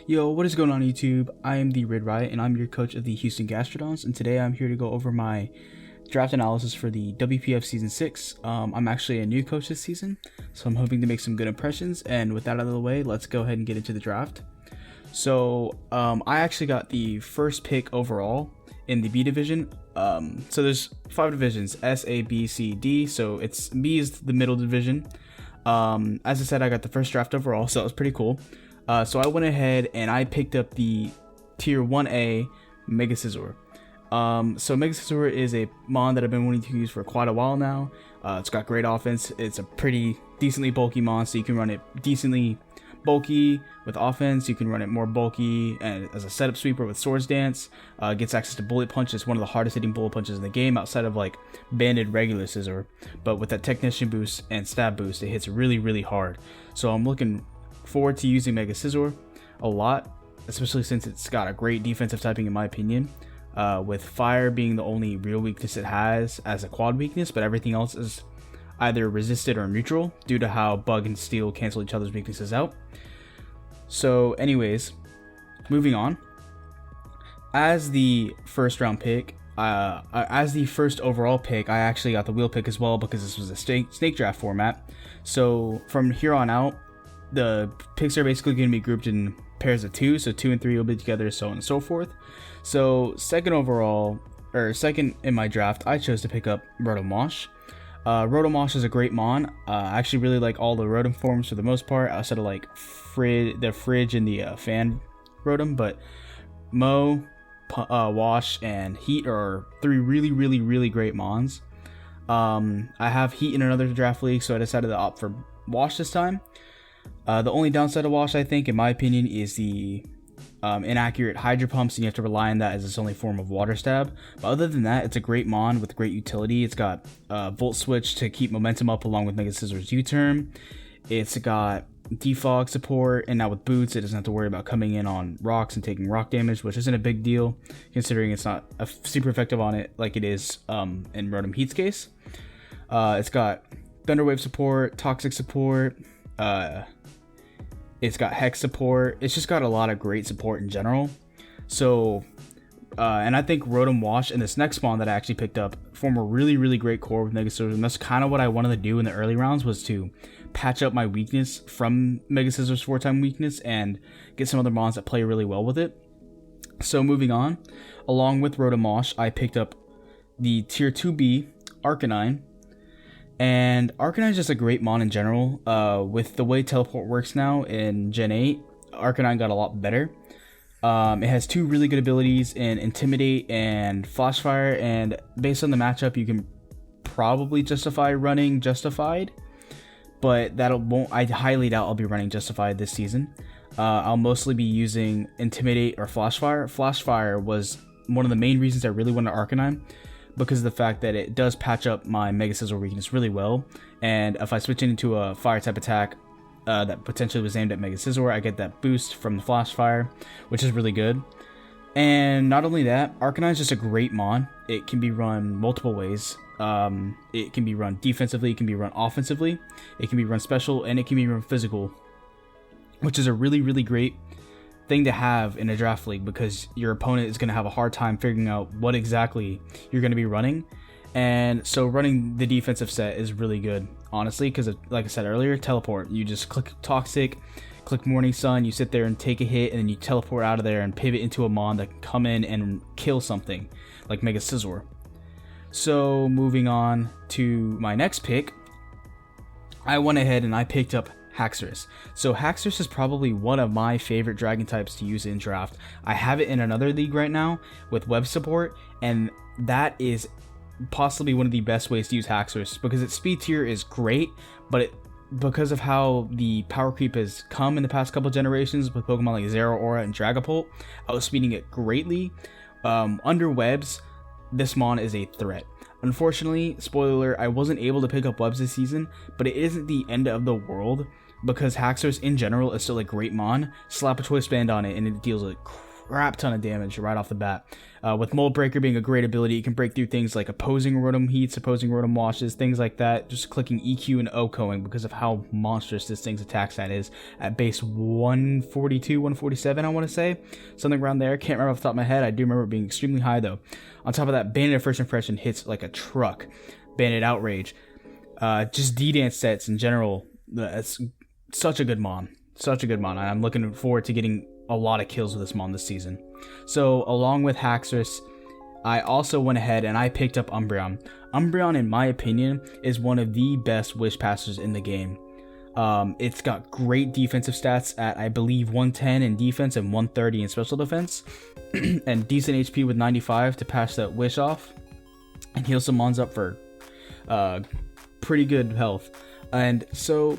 Yo, what is going on YouTube? I am the Red Riot and I'm your coach of the Houston Gastrodons, and today I'm here to go over my draft analysis for the WPF Season 6. I'm actually a new coach this season, so I'm hoping to make some good impressions, and with that out of the way, let's go ahead and get into the draft. So I actually got the first pick overall in the B division. So there's 5 divisions, S, A, B, C, D, so B is the middle division. As I said, I got the first draft overall, so that was pretty cool. So I went ahead and I picked up the tier 1A Mega Scizor. So Mega Scizor is a mon that I've been wanting to use for quite a while now. It's got great offense. It's a pretty decently bulky mon, so you can run it decently bulky with offense. You can run it more bulky and as a setup sweeper with Swords Dance. Gets access to bullet punch. It's one of the hardest hitting bullet punches in the game outside of like banded regular Scizor. But with that technician boost and stab boost, it hits really hard. So I'm looking forward to using Mega Scizor a lot, especially since it's got a great defensive typing in my opinion, with fire being the only real weakness it has as a quad weakness, but everything else is either resisted or neutral due to how bug and steel cancel each other's weaknesses out. So anyways, moving on, as the first round pick, as the first overall pick, I actually got the wheel pick as well because this was a snake draft format. So from here on out, the picks are basically going to be grouped in pairs of 2, so 2 and 3 will be together, so on and so forth. So second in my draft, I chose to pick up Rotom Wash. Rotom Wash is a great mon. I actually really like all the Rotom forms for the most part, outside of like the Fridge and the Fan Rotom, but Mo, Wash, and Heat are 3 really great mons. I have Heat in another draft league, so I decided to opt for Wash this time. The only downside of Wash, I think, in my opinion, is the inaccurate Hydro Pumps, and you have to rely on that as its only form of Water Stab. But other than that, it's a great mon with great utility. It's got Volt Switch to keep momentum up along with Mega Scizor's U-turn. It's got defog support, and now with boots, it doesn't have to worry about coming in on rocks and taking rock damage, which isn't a big deal considering it's not super effective on it like it is in Rotom Heat's case. It's got Thunder Wave support, Toxic support, it's got Hex support. It's just got a lot of great support in general. So, and I think Rotom Wash and this next spawn that I actually picked up form a really great core with Mega Scizor, and that's kind of what I wanted to do in the early rounds, was to patch up my weakness from Mega Scizor's 4-time weakness and get some other mons that play really well with it. So moving on, along with Rotom Wash, I picked up the tier 2B Arcanine. And Arcanine is just a great mon in general. With the way teleport works now in Gen 8, Arcanine got a lot better. It has 2 really good abilities in Intimidate and Flash Fire, and based on the matchup, you can probably justify running Justified, but I highly doubt I'll be running Justified this season. I'll mostly be using Intimidate or Flash Fire. Flash Fire was one of the main reasons I really wanted Arcanine, because of the fact that it does patch up my Mega Scizor weakness really well, and if I switch it into a fire type attack that potentially was aimed at Mega Scizor, I get that boost from the Flash Fire, which is really good. And not only that, Arcanine is just a great mon. It can be run multiple ways. It can be run defensively, it can be run offensively, it can be run special, and it can be run physical, which is a really great thing to have in a draft league, because your opponent is going to have a hard time figuring out what exactly you're going to be running. And so running the defensive set is really good, honestly, because like I said earlier, teleport. You just click Toxic, click Morning Sun, you sit there and take a hit, and then you teleport out of there and pivot into a mon that can come in and kill something like Mega Scizor. So moving on to my next pick, I went ahead and I picked up Haxorus. So Haxorus is probably one of my favorite dragon types to use in draft. I have it in another league right now with web support, and that is possibly one of the best ways to use Haxorus, because its speed tier is great, but because of how the power creep has come in the past couple generations with Pokemon like Zeraora and Dragapult, outspeeding it greatly. Under webs, this mon is a threat. Unfortunately, spoiler alert, I wasn't able to pick up webs this season, but it isn't the end of the world, because Haxorus in general is still a great mon. Slap a twist band on it and it deals a crap ton of damage right off the bat. With Mold Breaker being a great ability, it can break through things like opposing Rotom Heats, opposing Rotom Washes, things like that. Just clicking EQ and OHKOing because of how monstrous this thing's attack stat is at base 142, 147, I want to say. Something around there. Can't remember off the top of my head. I do remember it being extremely high though. On top of that, Bandit First Impression hits like a truck. Bandit Outrage. Just D-Dance sets in general. That's such a good mon. Such a good mon. I'm looking forward to getting a lot of kills with this mon this season. So along with Haxorus, I also went ahead and I picked up Umbreon. Umbreon, in my opinion, is one of the best Wish Passers in the game. It's got great defensive stats at, I believe, 110 in defense and 130 in special defense. And decent HP with 95 to pass that Wish off. And heal some mons up for pretty good health. And so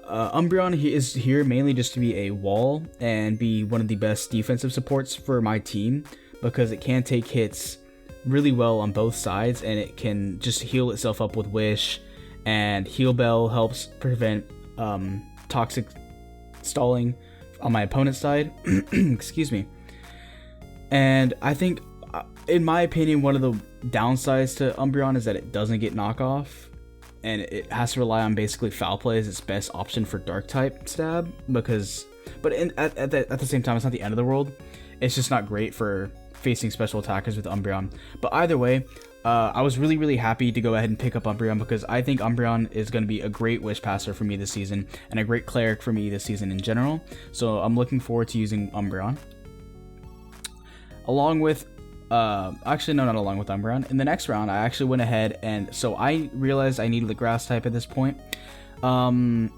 Umbreon is here mainly just to be a wall and be one of the best defensive supports for my team, because it can take hits really well on both sides, and it can just heal itself up with Wish, and Heal Bell helps prevent toxic stalling on my opponent's side. Excuse me. And I think, in my opinion, one of the downsides to Umbreon is that it doesn't get knockoff, and it has to rely on basically Foul Play as its best option for Dark type stab, because, but at the same time, it's not the end of the world. It's just not great for facing special attackers with Umbreon. But either way, I was really happy to go ahead and pick up Umbreon, because I think Umbreon is going to be a great Wish Passer for me this season, and a great Cleric for me this season in general. So I'm looking forward to using Umbreon. Along with actually, no, not along with Umbreon. In the next round, I actually went ahead and, so I realized I needed the grass type at this point. I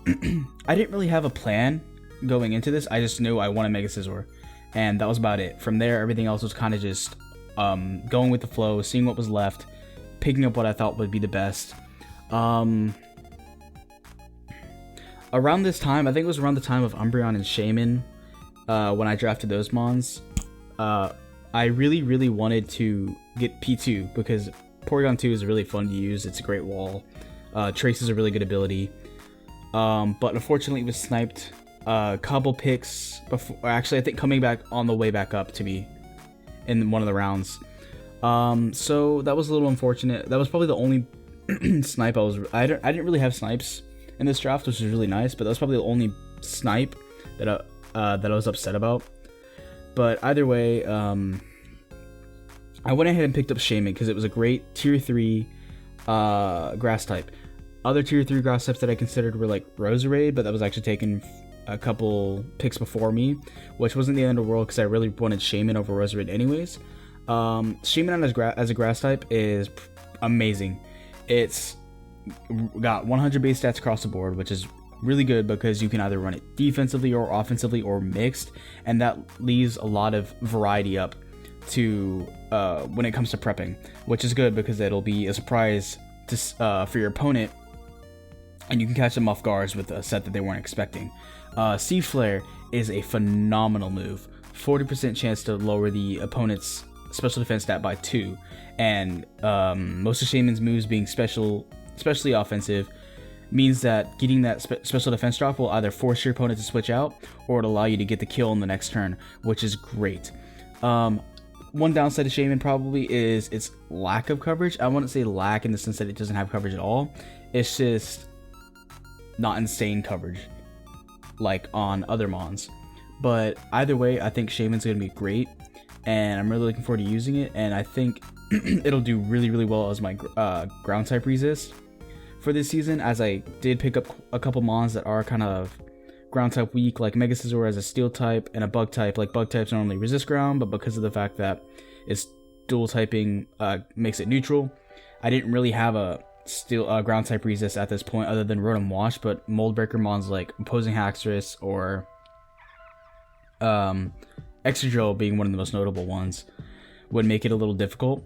didn't really have a plan going into this. I just knew I wanted Mega Scizor, and that was about it. From there, everything else was kind of just going with the flow, seeing what was left, picking up what I thought would be the best. Around this time, I think it was around the time of Umbreon and Shaman, when I drafted those mons. I really wanted to get P2, because Porygon 2 is really fun to use. It's a great wall. Trace is a really good ability. But unfortunately it was sniped a couple picks before, actually I think coming back on the way back up to me in one of the rounds. So that was a little unfortunate. That was probably the only snipe I didn't really have snipes in this draft, which is really nice, but that was probably the only snipe that I was upset about. But either way, I went ahead and picked up Shaman because it was a great tier 3 grass type. Other tier 3 grass types that I considered were like Roserade, but that was actually taken a couple picks before me, which wasn't the end of the world because I really wanted Shaman over Roserade anyways. Shaman as a grass type is amazing. It's got 100 base stats across the board, which is really good because you can either run it defensively or offensively or mixed, and that leaves a lot of variety up to when it comes to prepping, which is good because it'll be a surprise to, for your opponent, and you can catch them off guards with a set that they weren't expecting. Seed Flare is a phenomenal move. 40% chance to lower the opponent's special defense stat by 2, and most of Shaman's moves being especially offensive, means that getting that special defense drop will either force your opponent to switch out, or it'll allow you to get the kill in the next turn, which is great. One downside to Shaman probably is its lack of coverage. I wouldn't say lack in the sense that it doesn't have coverage at all. It's just not insane coverage like on other mons. But either way, I think Shaman's going to be great, and I'm really looking forward to using it, and I think it'll do really well as my ground type resist for this season, as I did pick up a couple mons that are kind of ground type weak, like Mega Scizor as a steel type and a bug type. Like bug types normally resist ground, but because of the fact that it's dual typing makes it neutral, I didn't really have a steel ground type resist at this point other than Rotom Wash, but Mold Breaker mons like opposing Haxorus or Excadrill being one of the most notable ones would make it a little difficult.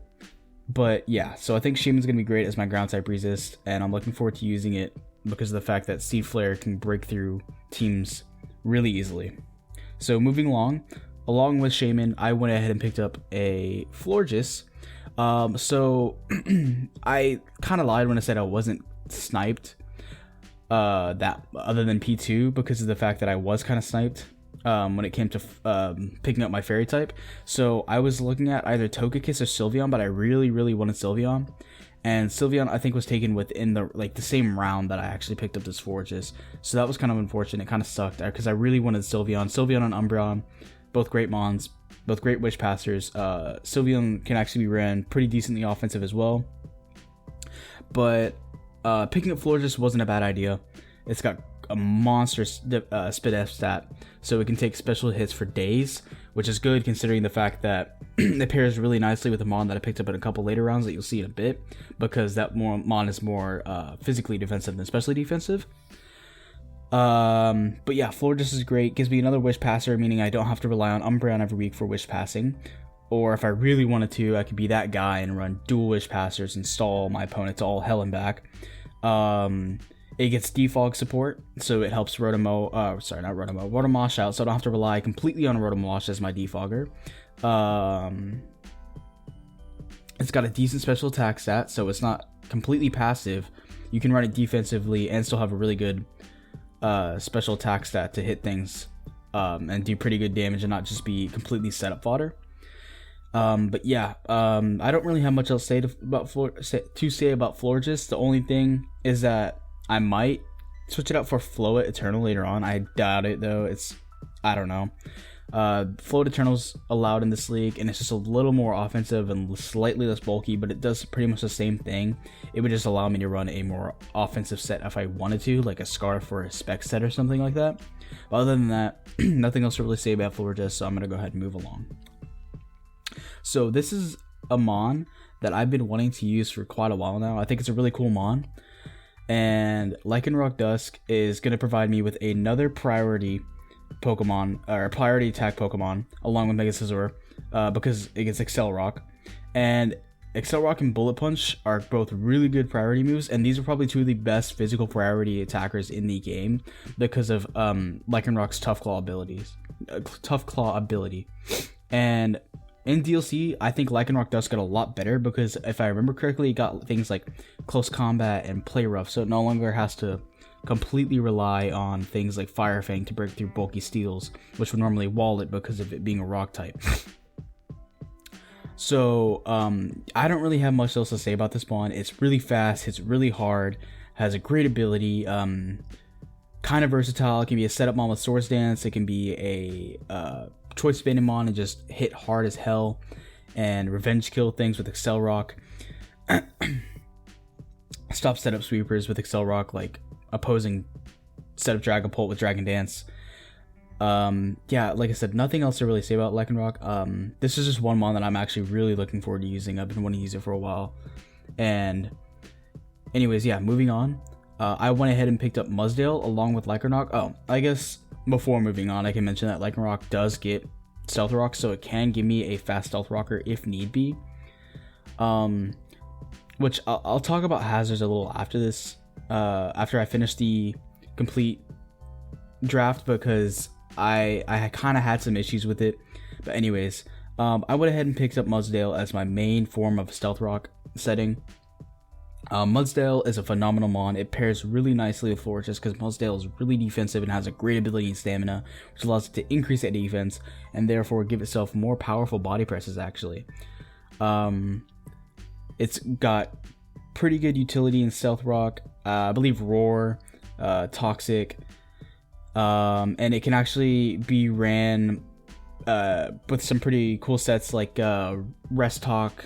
But yeah, so I think Shaman's going to be great as my ground type resist, and I'm looking forward to using it because of the fact that Seed Flare can break through teams really easily. So moving along with Shaman, I went ahead and picked up a Florges. So I kind of lied when I said I wasn't sniped that other than P2, because of the fact that I was kind of sniped when it came to picking up my fairy type. So I was looking at either Togekiss or Sylveon, but I really wanted Sylveon. And Sylveon, I think, was taken within the same round that I actually picked up this Florges. So that was kind of unfortunate. It kind of sucked because I really wanted Sylveon. Sylveon and Umbreon, both great Mons, both great Wish Passers. Sylveon can actually be ran pretty decently offensive as well. But picking up Florges wasn't a bad idea. It's got a monster Spit F stat, so it can take special hits for days, which is good considering the fact that it pairs really nicely with a Mon that I picked up in a couple later rounds that you'll see in a bit, because that Mon is more physically defensive than especially defensive. But yeah, Florges is great. Gives me another Wish Passer, meaning I don't have to rely on Umbreon every week for Wish Passing. Or if I really wanted to, I could be that guy and run dual Wish Passers and stall my opponent to all hell and back. It gets defog support, so it helps Rotomosh out, so I don't have to rely completely on Rotomosh as my defogger. It's got a decent special attack stat, so it's not completely passive. You can run it defensively and still have a really good special attack stat to hit things and do pretty good damage and not just be completely setup fodder. But yeah, I don't really have much else to say about Florges. The only thing is that I might switch it out for Float Eternal later on. I doubt it though. I don't know. Float Eternal's allowed in this league, and it's just a little more offensive and slightly less bulky, but it does pretty much the same thing. It would just allow me to run a more offensive set if I wanted to, like a Scarf or a Spec set or something like that. But other than that, nothing else to really say about Florges, so I'm going to go ahead and move along. So this is a Mon that I've been wanting to use for quite a while now. I think it's a really cool Mon. And Lycanroc Dusk is going to provide me with another priority Pokemon, or priority attack Pokemon, along with Mega Scizor, because it gets Excel Rock. And Excel Rock and Bullet Punch are both really good priority moves, and these are probably two of the best physical priority attackers in the game because of Lycanroc's Tough Claw ability. And in DLC, I think Lycanroc Dusk got a lot better because if I remember correctly, it got things like Close Combat and Play Rough, so it no longer has to completely rely on things like Fire Fang to break through bulky steels, which would normally wall it because of it being a rock type. So, I don't really have much else to say about this Mon. It's really fast, it's really hard, has a great ability, kind of versatile. It can be a setup Mon with Swords Dance, it can be a Choice Banded Mon and just hit hard as hell and revenge kill things with Excel Rock. Stop setup sweepers with Excel Rock, like opposing setup Dragapult with Dragon Dance. Yeah, like I said, nothing else to really say about Lycanroc. This is just one Mon that I'm actually really looking forward to using. I've been wanting to use it for a while. And anyways, yeah, moving on. I went ahead and picked up Mudsdale along with Lycanroc. Oh, I guess before moving on, I can mention that Lycanroc does get Stealth Rock, so it can give me a fast Stealth Rocker if need be. Which I'll talk about hazards a little after this, after I finish the complete draft, because I kind of had some issues with it. But anyways, I went ahead and picked up Mudsdale as my main form of Stealth Rock setting. Mudsdale is a phenomenal Mon. It pairs really nicely with Florges because Mudsdale is really defensive and has a great ability and stamina, which allows it to increase that defense and therefore give itself more powerful body presses actually. It's got pretty good utility in Stealth Rock, I believe Roar, Toxic, and it can actually be ran with some pretty cool sets like Rest Talk,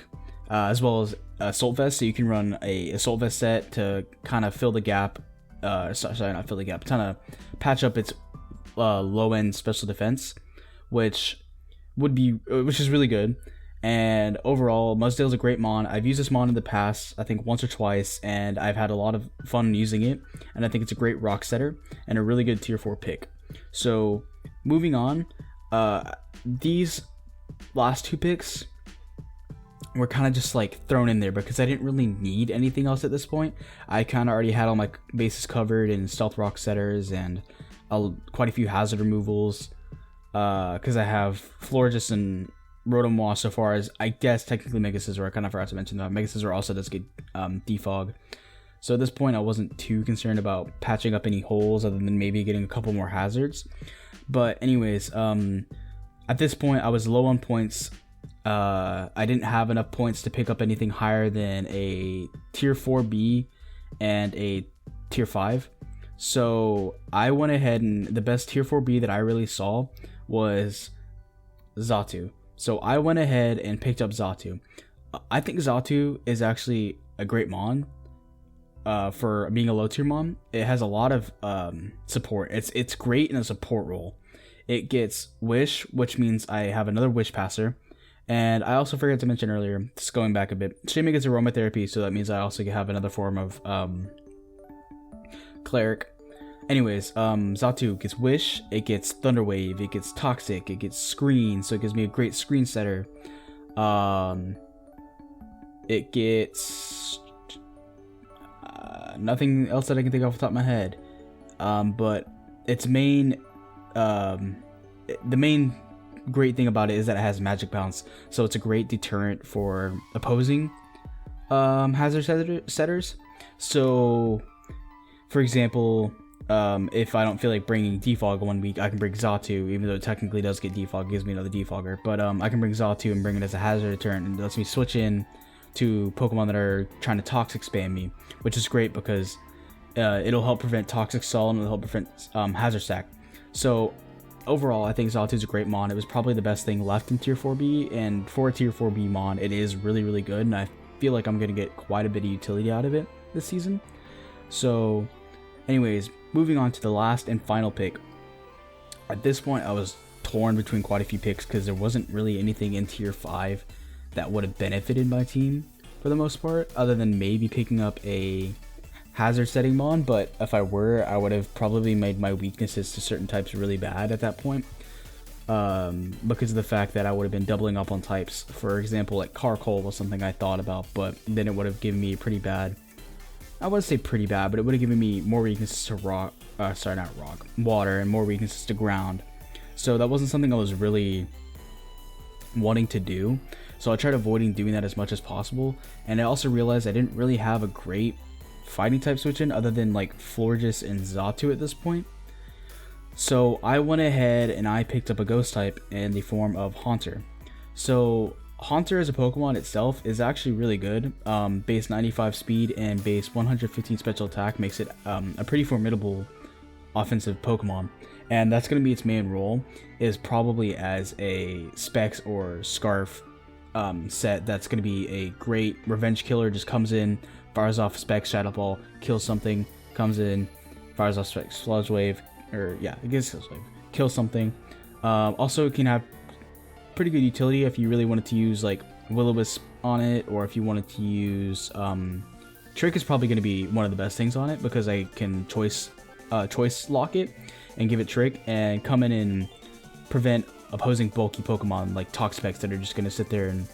as well as Assault Vest, so you can run a Assault Vest set to kind of fill the gap, sorry, not fill the gap, kind of patch up its low-end special defense, which is really good. And overall, Mudsdale's a great Mon. I've used this Mon in the past, I think once or twice, and I've had a lot of fun using it, and I think it's a great rock setter and a really good tier 4 pick. So moving on, these last two picks were kind of just like thrown in there because I didn't really need anything else at this point. I kind of already had all my bases covered in Stealth Rock setters and quite a few hazard removals, because I have Florges and Rotomosh so far as, I guess, technically Mega Scizor. I kind of forgot to mention that Mega Scizor also does get defog. So at this point I wasn't too concerned about patching up any holes other than maybe getting a couple more hazards. But anyways, at this point I was low on points. I didn't have enough points to pick up anything higher than a tier 4B and a tier 5. So I went ahead, and the best tier 4B that I really saw was Xatu. So I went ahead and picked up Xatu. I think Xatu is actually a great mon. For being a low tier mon, it has a lot of support. It's great in a support role. It gets wish, which means I have another wish passer, and I also forgot to mention earlier, just going back a bit, Shaymin gets aromatherapy, so that means I also have another form of cleric. Anyways, Xatu gets wish, it gets thunder wave, it gets toxic, it gets screen, so it gives me a great screen setter. It gets nothing else that I can think of off the top of my head. But its main, the main great thing about it is that it has magic bounce, so it's a great deterrent for opposing hazard setters. So, for example, if I don't feel like bringing defog one week, I can bring Xatu, even though it technically does get defog, it gives me another defogger. But I can bring Xatu and bring it as a hazard deterrent, and it lets me switch in to Pokemon that are trying to toxic spam me, which is great because it'll help prevent toxic stall and it'll help prevent hazard stack. So overall, I think Xatu is a great mon. It was probably the best thing left in tier 4B, and for a tier 4B mon, it is really, really good, and I feel like I'm going to get quite a bit of utility out of it this season. So anyways, moving on to the last and final pick. At this point, I was torn between quite a few picks because there wasn't really anything in tier 5 that would have benefited my team for the most part, other than maybe picking up a hazard setting mon. But if I were, I would have probably made my weaknesses to certain types really bad at that point, because of the fact that I would have been doubling up on types. For example, like Carkol was something I thought about, but then it would have given me pretty bad, I wouldn't say pretty bad, but it would have given me more weaknesses to water, and more weaknesses to ground. So that wasn't something I was really wanting to do. So I tried avoiding doing that as much as possible. And I also realized I didn't really have a great fighting type switch in other than like Florges and Xatu at this point. So I went ahead and I picked up a ghost type in the form of Haunter. So Haunter as a Pokemon itself is actually really good. Base 95 speed and base 115 special attack makes it a pretty formidable offensive Pokemon. And that's going to be its main role, is probably as a Specs or Scarf set. That's going to be a great revenge killer. Just comes in, fires off Specs, Shadow Ball, kills something, comes in, fires off Specs, Sludge Wave, or yeah, it gets Sludge Wave, kills something. Also, it can have pretty good utility if you really wanted to use like Will-O-Wisp on it, or if you wanted to use Trick is probably going to be one of the best things on it, because I can choice lock it and give it Trick and come in and prevent opposing bulky Pokemon like Toxapex that are just going to sit there and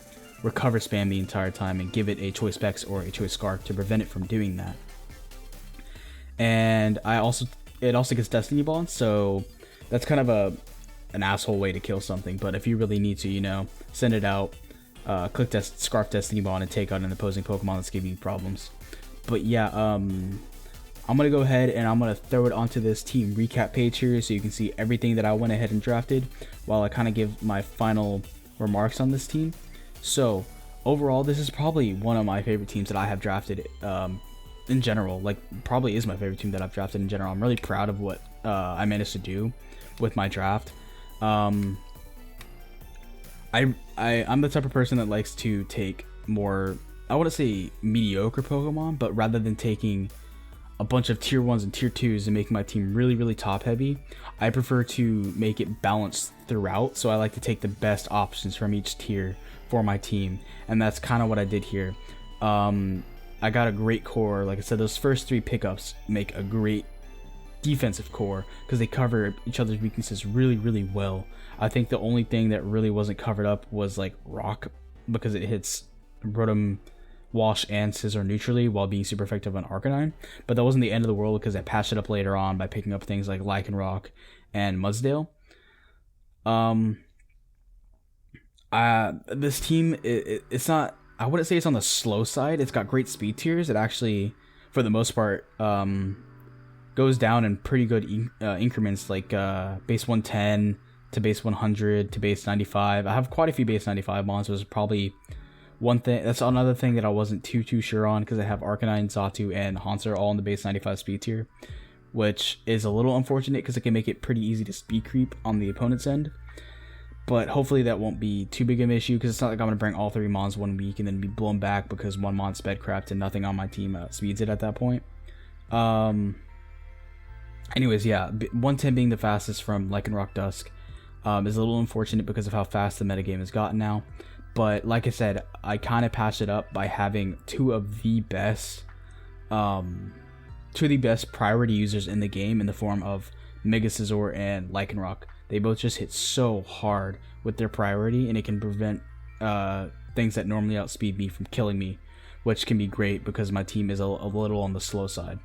recover spam the entire time, and give it a Choice Specs or a Choice Scarf to prevent it from doing that. And it also gets Destiny Bond, so that's kind of an asshole way to kill something. But if you really need to, you know, send it out, click Scarf Destiny Bond and take out an opposing Pokemon that's giving you problems. But yeah, I'm going to go ahead and I'm going to throw it onto this team recap page here so you can see everything that I went ahead and drafted, while I kind of give my final remarks on this team. So overall, this is probably one of my favorite teams that I have drafted in general. Like, probably is my favorite team that I've drafted in general. I'm really proud of what I managed to do with my draft. I'm the type of person that likes to take more, I wouldn't say mediocre Pokemon, but rather than taking a bunch of tier 1s and tier 2s and making my team really, really top heavy, I prefer to make it balanced throughout. So I like to take the best options from each tier for my team, and that's kind of what I did here. I got a great core. Like I said, those first 3 pickups make a great defensive core because they cover each other's weaknesses really, really well. I think the only thing that really wasn't covered up was like Rock, because it hits Rotom, Wash, and Scizor neutrally while being super effective on Arcanine. But that wasn't the end of the world because I patched it up later on by picking up things like Lycanroc and Mudsdale. This team, it's not, I wouldn't say it's on the slow side. It's got great speed tiers. It actually, for the most part, goes down in pretty good increments, like base 110 to base 100 to base 95. I have quite a few base 95 mons, which is probably one thing. That's another thing that I wasn't too sure on, because I have Arcanine, Xatu, and Haunter all in the base 95 speed tier, which is a little unfortunate because it can make it pretty easy to speed creep on the opponent's end. But hopefully that won't be too big of an issue, because it's not like I'm going to bring all 3 mons 1 week and then be blown back because one mon sped crapped and nothing on my team speeds it at that point. Anyways, yeah, 110 being the fastest from Lycanroc Dusk is a little unfortunate because of how fast the metagame has gotten now. But like I said, I kind of patched it up by having two of the best priority users in the game in the form of Mega Scizor and Lycanroc. They both just hit so hard with their priority, and it can prevent things that normally outspeed me from killing me, which can be great because my team is a little on the slow side.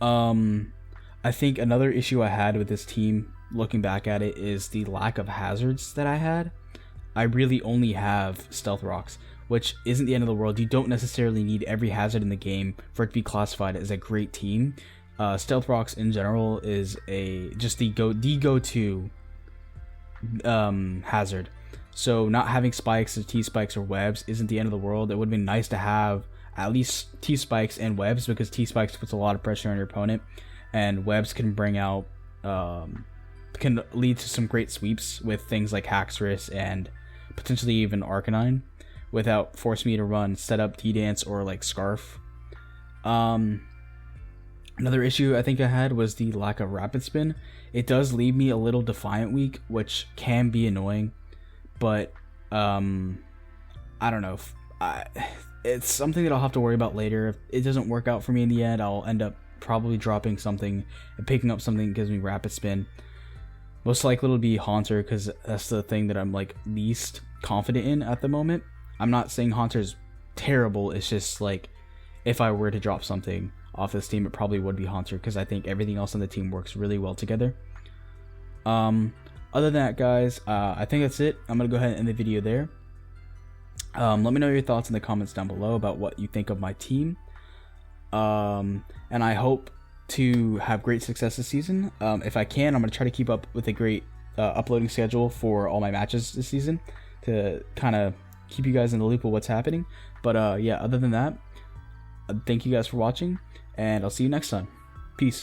I think another issue I had with this team, looking back at it, is the lack of hazards that I had. I really only have Stealth Rocks, which isn't the end of the world. You don't necessarily need every hazard in the game for it to be classified as a great team. Stealth Rocks in general is just the go-to hazard. So not having spikes or T-spikes or webs isn't the end of the world. It would have been nice to have at least T-spikes and webs, because T-spikes puts a lot of pressure on your opponent, and webs can bring out can lead to some great sweeps with things like Haxorus and potentially even Arcanine, without forcing me to run setup T-Dance or like Scarf. Another issue I think I had was the lack of Rapid Spin. It does leave me a little Defiant weak, which can be annoying, but I don't know. It's something that I'll have to worry about later. If it doesn't work out for me in the end, I'll end up probably dropping something and picking up something that gives me Rapid Spin. Most likely it'll be Haunter, because that's the thing that I'm like least confident in at the moment. I'm not saying Haunter's terrible, it's just like, if I were to drop something off this team, it probably would be Haunter, because I think everything else on the team works really well together. Other than that, guys, I think that's it. I'm gonna go ahead and end the video there. Let me know your thoughts in the comments down below about what you think of my team. And I hope to have great success this season. If I can, I'm going to try to keep up with a great uploading schedule for all my matches this season, to kind of keep you guys in the loop of what's happening. But yeah, other than that, thank you guys for watching, and I'll see you next time. Peace.